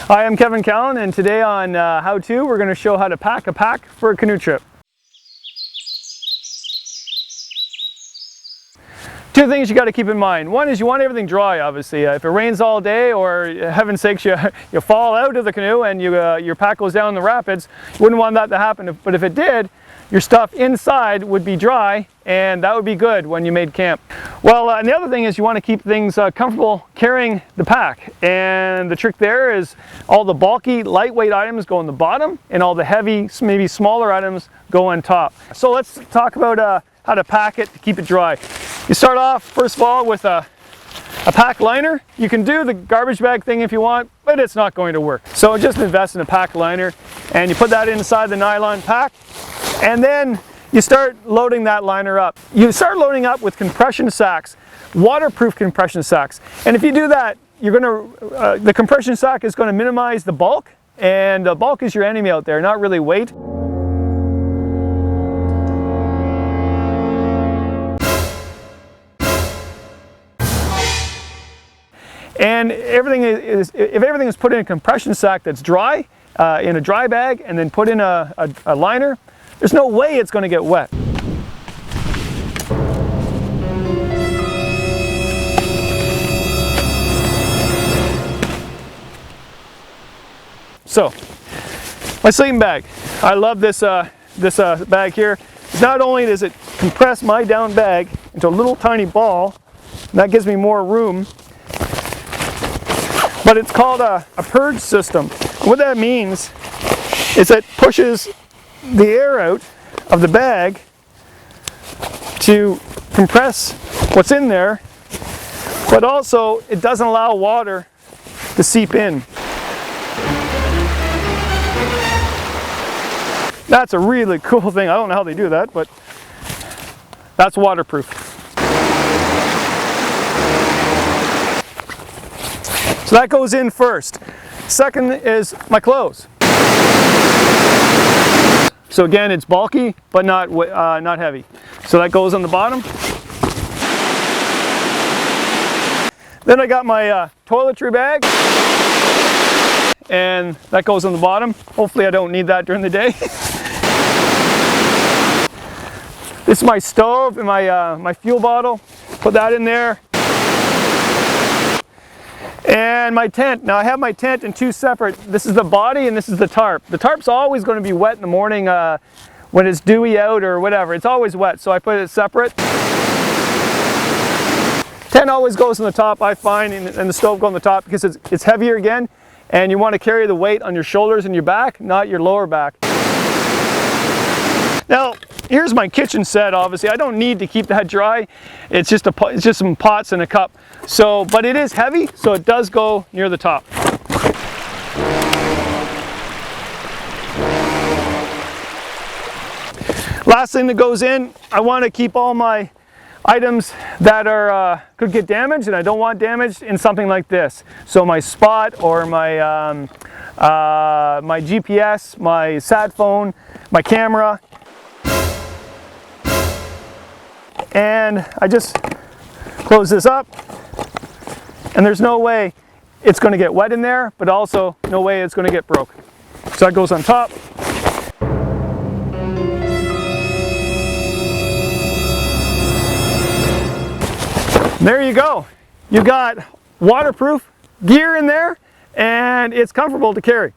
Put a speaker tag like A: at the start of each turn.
A: Hi, I'm Kevin Calla, and today on How To, we're going to show how to pack a pack for a canoe trip. Two things you got to keep in mind. One is you want everything dry, obviously. If it rains all day, or heaven's sakes, you fall out of the canoe and your pack goes down the rapids, you wouldn't want that to happen. But if it did, your stuff inside would be dry, and that would be good when you made camp. Well, and the other thing is you want to keep things comfortable carrying the pack. And the trick there is all the bulky, lightweight items go on the bottom, and all the heavy, maybe smaller items go on top. So let's talk about how to pack it to keep it dry. You start off, first of all, with a pack liner. You can do the garbage bag thing if you want, but it's not going to work. So just invest in a pack liner, and you put that inside the nylon pack, and then you start loading that liner up. You start loading up with compression sacks, waterproof compression sacks. And if you do that, you're going to, the compression sack is going to minimize the bulk, and the bulk is your enemy out there, not really weight. And if everything is put in a compression sack that's dry, in a dry bag, and then put in a liner, there's no way it's going to get wet. So, my sleeping bag. I love this bag here. Not only does it compress my down bag into a little tiny ball, and that gives me more room, but it's called a Purge System. What that means is it pushes the air out of the bag to compress what's in there, but also it doesn't allow water to seep in. That's a really cool thing. I don't know how they do that, but that's waterproof. So that goes in first. Second is my clothes. So again, it's bulky, but not heavy. So that goes on the bottom. Then I got my toiletry bag, and that goes on the bottom. Hopefully I don't need that during the day. This is my stove and my fuel bottle. Put that in there. And my tent. Now I have my tent in two separate, this is the body and this is the tarp. The tarp's always going to be wet in the morning when it's dewy out or whatever. It's always wet, so I put it separate. Tent always goes on the top, I find, and the stove goes on the top because it's heavier again, and you want to carry the weight on your shoulders and your back, not your lower back. Now, here's my kitchen set. Obviously, I don't need to keep that dry. It's just some pots and a cup. So, but it is heavy, so it does go near the top. Last thing that goes in, I want to keep all my items that are could get damaged, and I don't want damaged in something like this. So my spot, or my my GPS, my sat phone, my camera. And I just close this up, and there's no way it's going to get wet in there, but also no way it's going to get broke. So that goes on top. There you go. You got waterproof gear in there, and it's comfortable to carry.